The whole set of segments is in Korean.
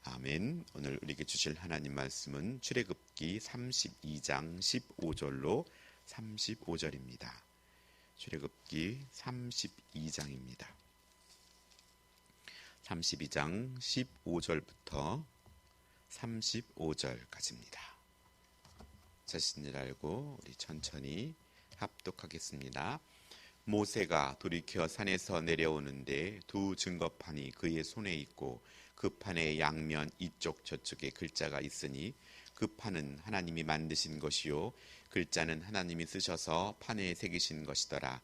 아멘. 오늘 우리에게 주실 하나님 말씀은 출애굽기 32장 15절로 35절입니다. 출애굽기 32장입니다. 32장 15절부터 35절까지입니다. 자신을 알고 우리 천천히 합독하겠습니다. 모세가 돌이켜 산에서 내려오는데 두 증거판이 그의 손에 있고 그 판의 양면 이쪽 저쪽에 글자가 있으니 그 판은 하나님이 만드신 것이요 글자는 하나님이 쓰셔서 판에 새기신 것이더라.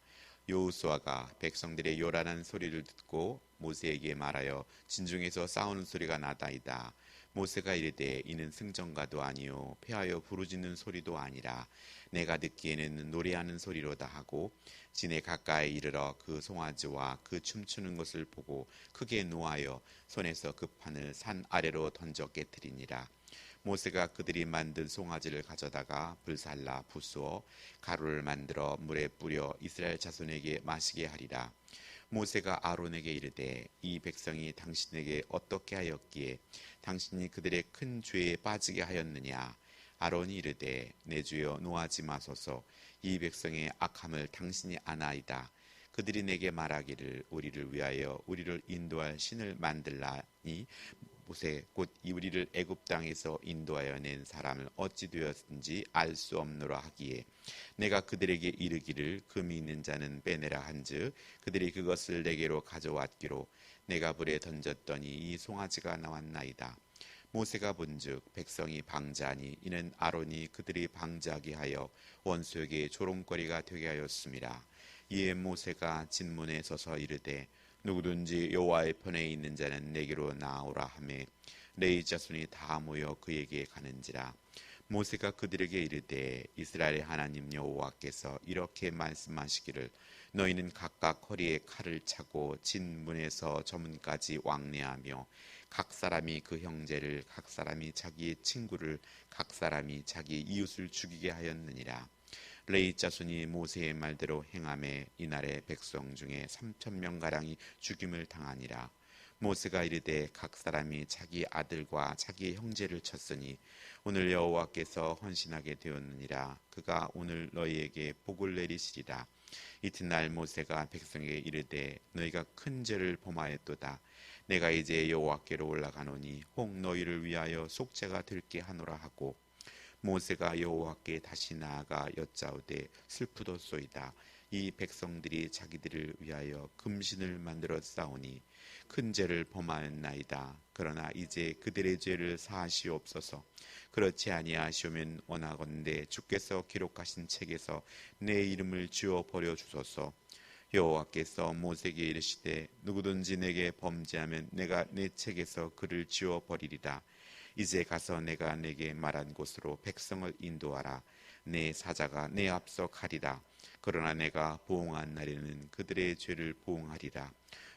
여호수아가 백성들의 요란한 소리를 듣고 모세에게 말하여 진중에서 싸우는 소리가 나다이다. 모세가 이르되 이는 승전가도 아니요 패하여 부르짖는 소리도 아니라 내가 듣기에는 노래하는 소리로다 하고 진에 가까이 이르러 그 송아지와 그 춤추는 것을 보고 크게 노하여 손에서 그 판을 산 아래로 던져 깨뜨리니라. 모세가 그들이 만든 송아지를 가져다가 불살라 부수어 가루를 만들어 물에 뿌려 이스라엘 자손에게 마시게 하리라. 모세가 아론에게 이르되 이 백성이 당신에게 어떻게 하였기에 당신이 그들의 큰 죄에 빠지게 하였느냐. 아론이 이르되 내 주여 노하지 마소서. 이 백성의 악함을 당신이 아나이다. 그들이 내게 말하기를 우리를 위하여 우리를 인도할 신을 만들라니 모세 곧 우리를 애굽 땅에서 인도하여 낸 사람을 어찌 되었는지 알 수 없노라 하기에 내가 그들에게 이르기를 금이 있는 자는 빼내라 한즉 그들이 그것을 내게로 가져왔기로 내가 불에 던졌더니 이 송아지가 나왔나이다. 모세가 본즉 백성이 방자하니 이는 아론이 그들이 방자하게 하여 원수에게 조롱거리가 되게 하였음이라. 이에 모세가 진문에 서서 이르되 누구든지 여호와의 편에 있는 자는 내게로 나오라 하매 레위 자손이 다 모여 그에게 가는지라. 모세가 그들에게 이르되 이스라엘의 하나님 여호와께서 이렇게 말씀하시기를 너희는 각각 허리에 칼을 차고 진문에서 저문까지 왕래하며 각 사람이 그 형제를 각 사람이 자기의 친구를 각 사람이 자기 이웃을 죽이게 하였느니라. 레위 자손이 모세의 말대로 행하매 이날에 백성 중에 3,000명가량이 죽임을 당하니라. 모세가 이르되 각 사람이 자기 아들과 자기 형제를 쳤으니 오늘 여호와께서 헌신하게 되었느니라. 그가 오늘 너희에게 복을 내리시리라. 이튿날 모세가 백성에게 이르되 너희가 큰 죄를 범하였도다. 내가 이제 여호와께로 올라가노니 혹 너희를 위하여 속죄가 될게 하노라 하고 모세가 여호와께 다시 나아가 여짜오되 슬프도소이다. 이 백성들이 자기들을 위하여 금신을 만들어 싸우니 큰 죄를 범하였나이다. 그러나 이제 그들의 죄를 사하시옵소서. 그렇지 아니하시오면 원하건대 주께서 기록하신 책에서 내 이름을 지워 버려 주소서. 여호와께서 모세에게 이르시되 누구든지 내게 범죄하면 내가 내 책에서 그를 지워 버리리라. 이제 가서 내가 내게 말한 곳으로 백성을 인도하라. 내 사자가 내 앞서 가리라. 그러나 내가 보응한 날에는 그들의 죄를 보응하리라.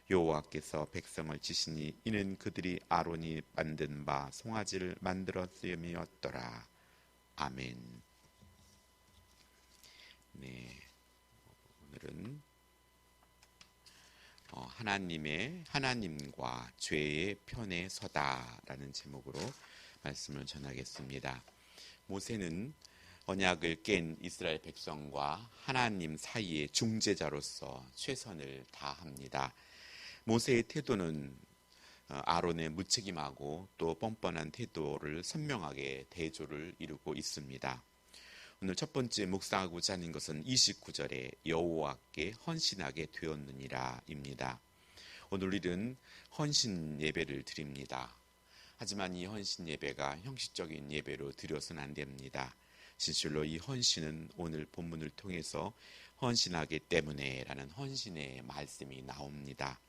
여호와께서 백성을 치시니 이는 그들이 아론이 만든 바 송아지를 만들었음이었더라. 아멘. 네, 오늘은 하나님과 죄의 편에 서다라는 제목으로 말씀을 전하겠습니다. 모세는 언약을 깬 이스라엘 백성과 하나님 사이의 중재자로서 최선을 다합니다. 모세의 태도는 아론의 무책임하고 또 뻔뻔한 태도를 선명하게 대조를 이루고 있습니다. 오늘 첫 번째 묵상하고자 하는 것은 29절에 여호와께 헌신하게 되었느니라 입니다. 오늘 우리는 헌신 예배를 드립니다. 하지만 이 헌신 예배가 형식적인 예배로 드려서는 안 됩니다. 진실로 이 헌신은 오늘 본문을 통해서 헌신하기 때문에 라는 헌신의 말씀이 나옵니다.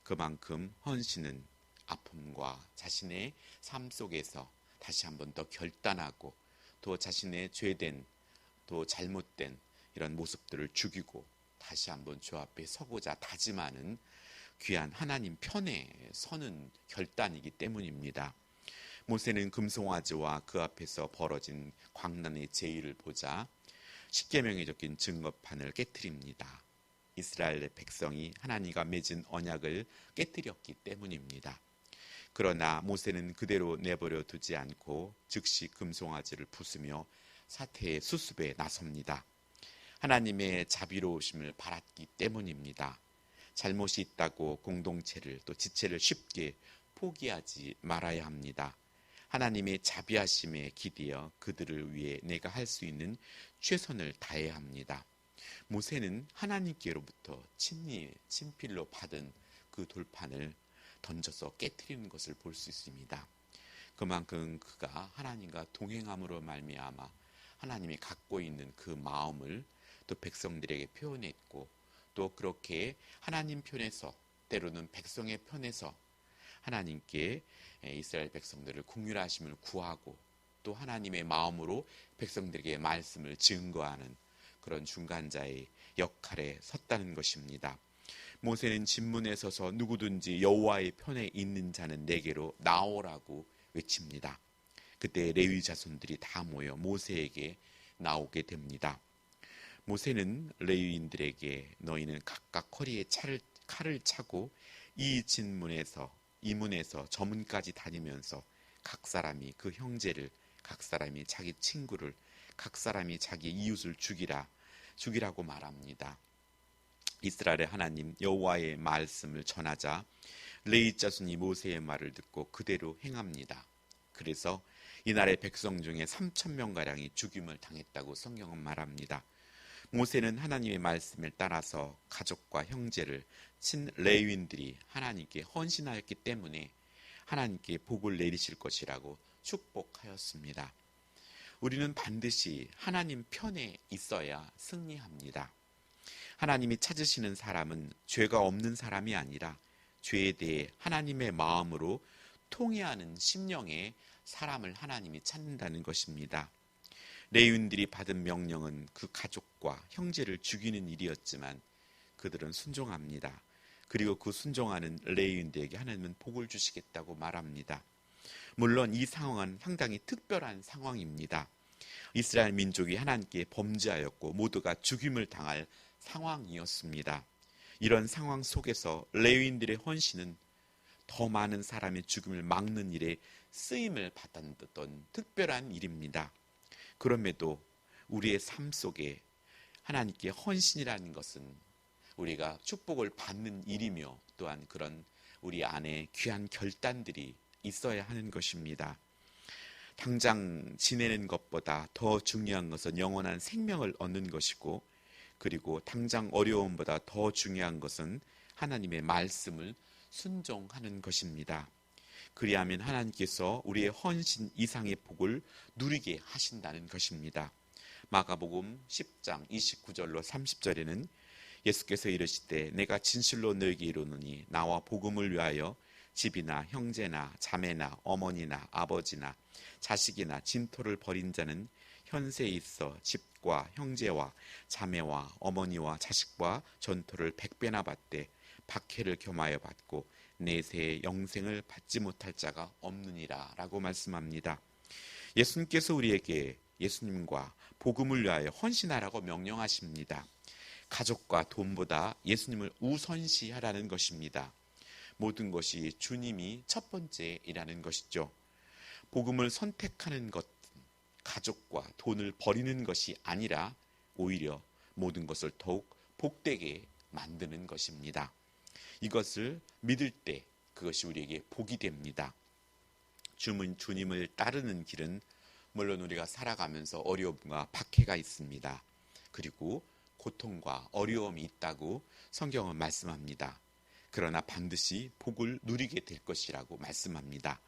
그만큼 헌신은 아픔과 자신의 삶 속에서 다시 한번 더 결단하고 또 자신의 죄된 또 잘못된 이런 모습들을 죽이고 다시 한번 주 앞에 서고자 다짐하는 귀한 하나님 편에 서는 결단이기 때문입니다. 모세는 금송아지와 그 앞에서 벌어진 광란의 제의를 보자 십계명에 적힌 증거판을 깨뜨립니다. 이스라엘 백성이 하나님과 맺은 언약을 깨뜨렸기 때문입니다. 그러나 모세는 그대로 내버려 두지 않고 즉시 금송아지를 부수며 사태의 수습에 나섭니다. 하나님의 자비로우심을 바랐기 때문입니다. 잘못이 있다고 공동체를 또 지체를 쉽게 포기하지 말아야 합니다. 하나님의 자비하심에 기대어 그들을 위해 내가 할 수 있는 최선을 다해야 합니다. 모세는 하나님께로부터 친필로 받은 그 돌판을 던져서 깨트리는 것을 볼 수 있습니다. 그만큼 그가 하나님과 동행함으로 말미암아 하나님이 갖고 있는 그 마음을 또 백성들에게 표현했고, 또 그렇게 하나님 편에서, 때로는 백성의 편에서 하나님께 이스라엘 백성들을 긍휼하심을 구하고 또 하나님의 마음으로 백성들에게 말씀을 증거하는 그런 중간자의 역할에 섰다는 것입니다. 모세는 진문에 서서 누구든지 여호와의 편에 있는 자는 내게로 나오라고 외칩니다. 그때 레위 자손들이 다 모여 모세에게 나오게 됩니다. 모세는 레위인들에게 너희는 각각 허리에 칼을 차고 이 문에서 저 문까지 다니면서 각 사람이 그 형제를, 각 사람이 자기 친구를, 각 사람이 자기 이웃을 죽이라고 말합니다. 이스라엘의 하나님 여호와의 말씀을 전하자 레위 자손이 모세의 말을 듣고 그대로 행합니다. 그래서 이날의 백성 중에 3,000명가량이 죽임을 당했다고 성경은 말합니다. 모세는 하나님의 말씀을 따라서 가족과 형제를 친 레위인들이 하나님께 헌신하였기 때문에 하나님께 복을 내리실 것이라고 축복하였습니다. 우리는 반드시 하나님 편에 있어야 승리합니다. 하나님이 찾으시는 사람은 죄가 없는 사람이 아니라 죄에 대해 하나님의 마음으로 통회하는 심령의 사람을 하나님이 찾는다는 것입니다. 레위인들이 받은 명령은 그 가족과 형제를 죽이는 일이었지만 그들은 순종합니다. 그리고 그 순종하는 레위인들에게 하나님은 복을 주시겠다고 말합니다. 물론 이 상황은 상당히 특별한 상황입니다. 이스라엘 민족이 하나님께 범죄하였고 모두가 죽임을 당할 상황이었습니다. 이런 상황 속에서 레위인들의 헌신은 더 많은 사람의 죽음을 막는 일에 쓰임을 받았던 특별한 일입니다. 그럼에도 우리의 삶 속에 하나님께 헌신이라는 것은 우리가 축복을 받는 일이며 또한 그런 우리 안에 귀한 결단들이 있어야 하는 것입니다. 당장 지내는 것보다 더 중요한 것은 영원한 생명을 얻는 것이고, 그리고 당장 어려움보다 더 중요한 것은 하나님의 말씀을 순종하는 것입니다. 그리하면 하나님께서 우리의 헌신 이상의 복을 누리게 하신다는 것입니다. 마가복음 10장 29절로 30절에는 예수께서 이르시되 내가 진실로 너희에게 이르노니 나와 복음을 위하여 집이나 형제나 자매나 어머니나 아버지나 자식이나 진토를 벌인 자는 현세에 있어 집과 형제와 자매와 어머니와 자식과 전토를 100배나 받되 박해를 겸하여 받고 내세의 영생을 받지 못할 자가 없느니라 라고 말씀합니다. 예수님께서 우리에게 예수님과 복음을 위하여 헌신하라고 명령하십니다. 가족과 돈보다 예수님을 우선시하라는 것입니다. 모든 것이 주님이 첫 번째이라는 것이죠. 복음을 선택하는 것, 가족과 돈을 버리는 것이 아니라 오히려 모든 것을 더욱 복되게 만드는 것입니다. 이것을 믿을 때 그것이 우리에게 복이 됩니다. 주님을 따르는 길은 물론 우리가 살아가면서 어려움과 박해가 있습니다. 그리고 고통과 어려움이 있다고 성경은 말씀합니다. 그러나 반드시 복을 누리게 될 것이라고 말씀합니다.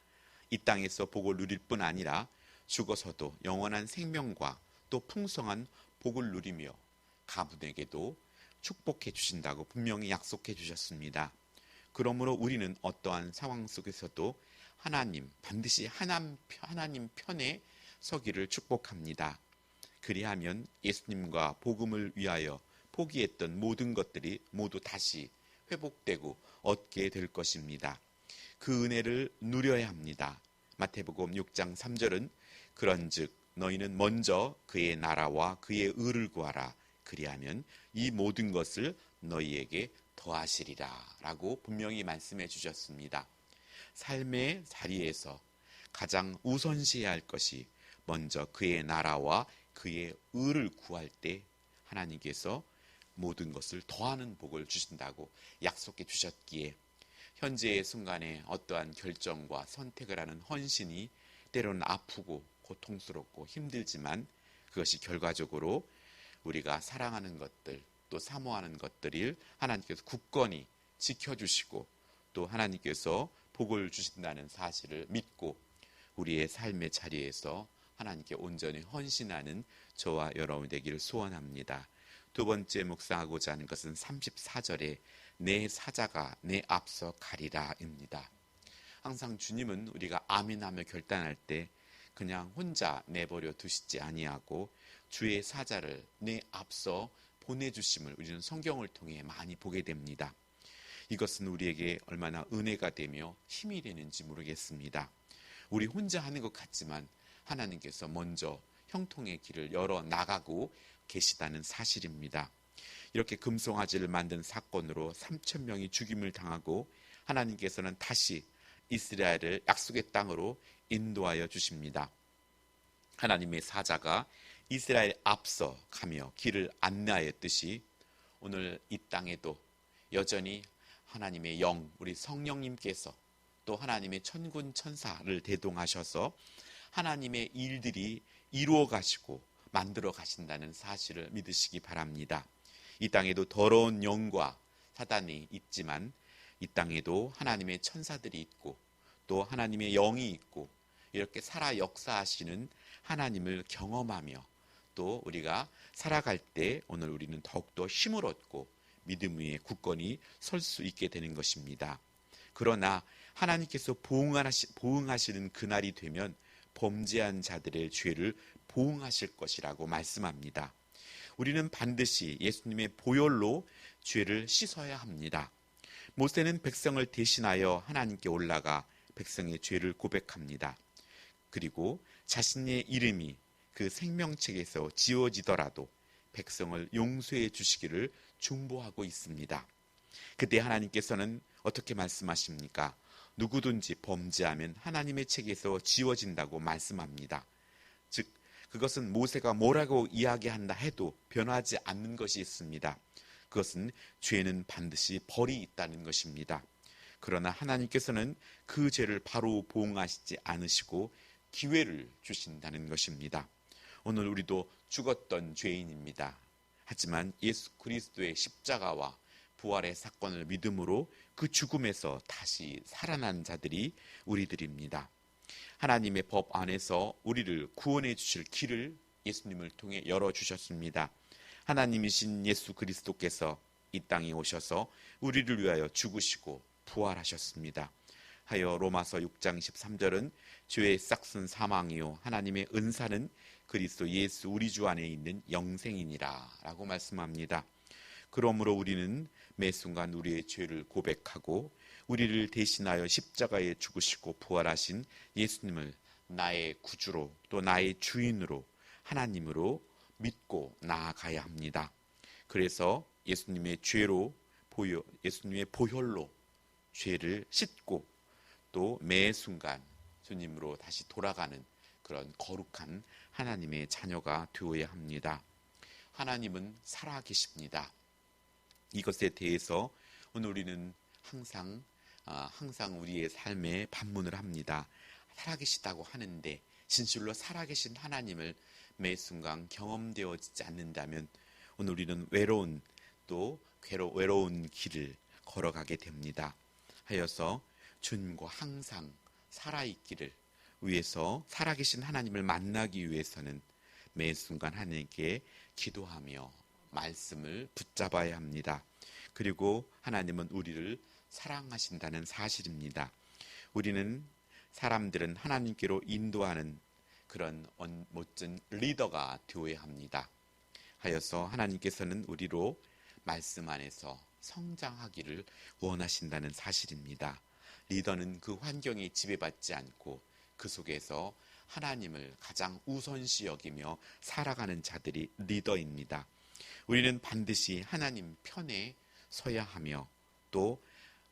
이 땅에서 복을 누릴 뿐 아니라 죽어서도 영원한 생명과 또 풍성한 복을 누리며 가문에게도 축복해 주신다고 분명히 약속해 주셨습니다. 그러므로 우리는 어떠한 상황 속에서도 반드시 하나님 편에 서기를 축복합니다. 그리하면 예수님과 복음을 위하여 포기했던 모든 것들이 모두 다시 회복되고 얻게 될 것입니다. 그 은혜를 누려야 합니다. 마태복음 6장 3절은 그런즉 너희는 먼저 그의 나라와 그의 의를 구하라. 그리하면 이 모든 것을 너희에게 더하시리라 라고 분명히 말씀해 주셨습니다. 삶의 자리에서 가장 우선시해야 할 것이 먼저 그의 나라와 그의 의를 구할 때 하나님께서 모든 것을 더하는 복을 주신다고 약속해 주셨기에 현재의 순간에 어떠한 결정과 선택을 하는 헌신이 때로는 아프고 고통스럽고 힘들지만 그것이 결과적으로 우리가 사랑하는 것들 또 사모하는 것들을 하나님께서 굳건히 지켜주시고 또 하나님께서 복을 주신다는 사실을 믿고 우리의 삶의 자리에서 하나님께 온전히 헌신하는 저와 여러분 되기를 소원합니다. 두 번째 묵상하고자 하는 것은 34절에 내 사자가 내 앞서 가리라입니다. 항상 주님은 우리가 아멘하며 결단할 때 그냥 혼자 내버려 두시지 아니하고 주의 사자를 내 앞서 보내주심을 우리는 성경을 통해 많이 보게 됩니다. 이것은 우리에게 얼마나 은혜가 되며 힘이 되는지 모르겠습니다. 우리 혼자 하는 것 같지만 하나님께서 먼저 형통의 길을 열어 나가고 계시다는 사실입니다. 이렇게 금송아지를 만든 사건으로 3,000명이 죽임을 당하고 하나님께서는 다시 이스라엘을 약속의 땅으로 인도하여 주십니다. 하나님의 사자가 이스라엘 앞서 가며 길을 안내하였듯이 오늘 이 땅에도 여전히 하나님의 영, 우리 성령님께서 또 하나님의 천군 천사를 대동하셔서 하나님의 일들이 이루어 가시고 만들어 가신다는 사실을 믿으시기 바랍니다. 이 땅에도 더러운 영과 사단이 있지만 이 땅에도 하나님의 천사들이 있고 또 하나님의 영이 있고 이렇게 살아 역사하시는 하나님을 경험하며 또 우리가 살아갈 때 오늘 우리는 더욱더 힘을 얻고 믿음 위에 굳건히 설 수 있게 되는 것입니다. 그러나 하나님께서 보응하시는 그날이 되면 범죄한 자들의 죄를 보응하실 것이라고 말씀합니다. 우리는 반드시 예수님의 보혈로 죄를 씻어야 합니다. 모세는 백성을 대신하여 하나님께 올라가 백성의 죄를 고백합니다. 그리고 자신의 이름이 그 생명책에서 지워지더라도 백성을 용서해 주시기를 중보하고 있습니다. 그때 하나님께서는 어떻게 말씀하십니까? 누구든지 범죄하면 하나님의 책에서 지워진다고 말씀합니다. 즉 그것은 모세가 뭐라고 이야기한다 해도 변하지 않는 것이 있습니다. 그것은 죄는 반드시 벌이 있다는 것입니다. 그러나 하나님께서는 그 죄를 바로 보응하시지 않으시고 기회를 주신다는 것입니다. 오늘 우리도 죽었던 죄인입니다. 하지만 예수 그리스도의 십자가와 부활의 사건을 믿음으로 그 죽음에서 다시 살아난 자들이 우리들입니다. 하나님의 법 안에서 우리를 구원해 주실 길을 예수님을 통해 열어주셨습니다. 하나님이신 예수 그리스도께서 이 땅에 오셔서 우리를 위하여 죽으시고 부활하셨습니다. 하여 로마서 6장 13절은 죄의 싹슨 사망이요 하나님의 은사는 그리스도 예수 우리 주 안에 있는 영생이니라 라고 말씀합니다. 그러므로 우리는 매 순간 우리의 죄를 고백하고 우리를 대신하여 십자가에 죽으시고 부활하신 예수님을 나의 구주로 또 나의 주인으로 하나님으로 믿고 나아가야 합니다. 그래서 예수님의 보혈로 죄를 씻고 또 매 순간 주님으로 다시 돌아가는 그런 거룩한 하나님의 자녀가 되어야 합니다. 하나님은 살아계십니다. 이것에 대해서 오늘 우리는 항상 우리의 삶에 반문을 합니다. 살아계시다고 하는데 진실로 살아계신 하나님을 매 순간 경험되어지지 않는다면 오늘 우리는 외로운 길을 걸어가게 됩니다. 하여서 주님과 항상 살아있기를 위해서 살아계신 하나님을 만나기 위해서는 매 순간 하나님께 기도하며 말씀을 붙잡아야 합니다. 그리고 하나님은 우리를 사랑하신다는 사실입니다. 사람들은 하나님께로 인도하는 그런 멋진 리더가 되어야 합니다. 하여서 하나님께서는 우리로 말씀 안에서 성장하기를 원하신다는 사실입니다. 리더는 그 환경에 지배받지 않고 그 속에서 하나님을 가장 우선시 여기며 살아가는 자들이 리더입니다. 우리는 반드시 하나님 편에 서야 하며 또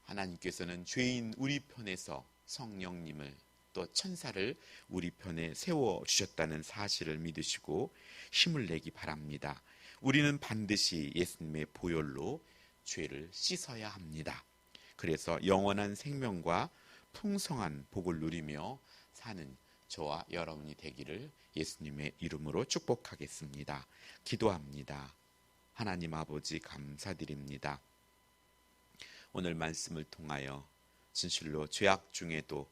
하나님께서는 죄인 우리 편에서 성령님을 또 천사를 우리 편에 세워주셨다는 사실을 믿으시고 힘을 내기 바랍니다. 우리는 반드시 예수님의 보혈로 죄를 씻어야 합니다. 그래서 영원한 생명과 풍성한 복을 누리며 사는 저와 여러분이 되기를 예수님의 이름으로 축복하겠습니다. 기도합니다. 하나님 아버지 감사드립니다. 오늘 말씀을 통하여 진실로 죄악 중에도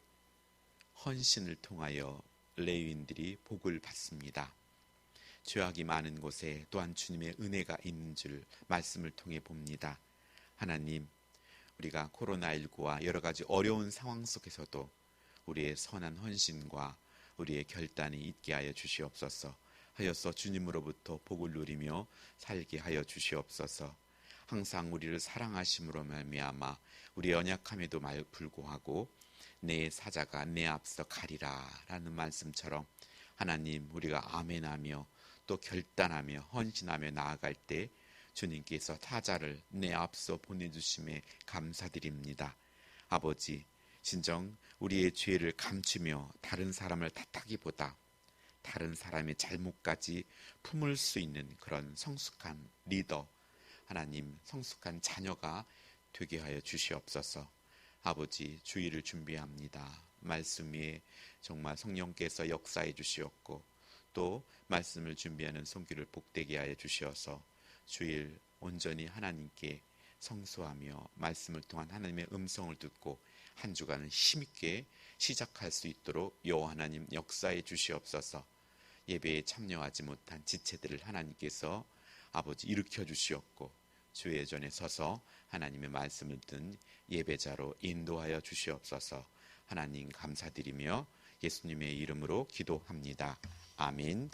헌신을 통하여 레위인들이 복을 받습니다. 죄악이 많은 곳에 또한 주님의 은혜가 있는 줄 말씀을 통해 봅니다. 하나님, 우리가 코로나19와 여러 가지 어려운 상황 속에서도 우리의 선한 헌신과 우리의 결단이 있게 하여 주시옵소서. 하여서 주님으로부터 복을 누리며 살게 하여 주시옵소서. 항상 우리를 사랑하심으로 말미암아 우리 연약함에도 불구하고 내 사자가 내 앞서 가리라 라는 말씀처럼 하나님, 우리가 아멘하며 또 결단하며 헌신하며 나아갈 때 주님께서 사자를 내 앞서 보내주심에 감사드립니다. 아버지, 진정 우리의 죄를 감추며 다른 사람을 탓하기보다 다른 사람의 잘못까지 품을 수 있는 그런 성숙한 리더, 하나님 성숙한 자녀가 되게 하여 주시옵소서. 아버지, 주일을 준비합니다. 말씀 위에 정말 성령께서 역사해 주시옵고 또 말씀을 준비하는 손길을 복되게 하여 주시어서 주일 온전히 하나님께 성수하며 말씀을 통한 하나님의 음성을 듣고 한 주간을 힘있게 시작할 수 있도록 여호와 하나님 역사해 주시옵소서. 예배에 참여하지 못한 지체들을 하나님께서 아버지 일으켜 주시옵고 주의 전에 서서 하나님의 말씀을 듣는 예배자로 인도하여 주시옵소서. 하나님 감사드리며 예수님의 이름으로 기도합니다. 아멘.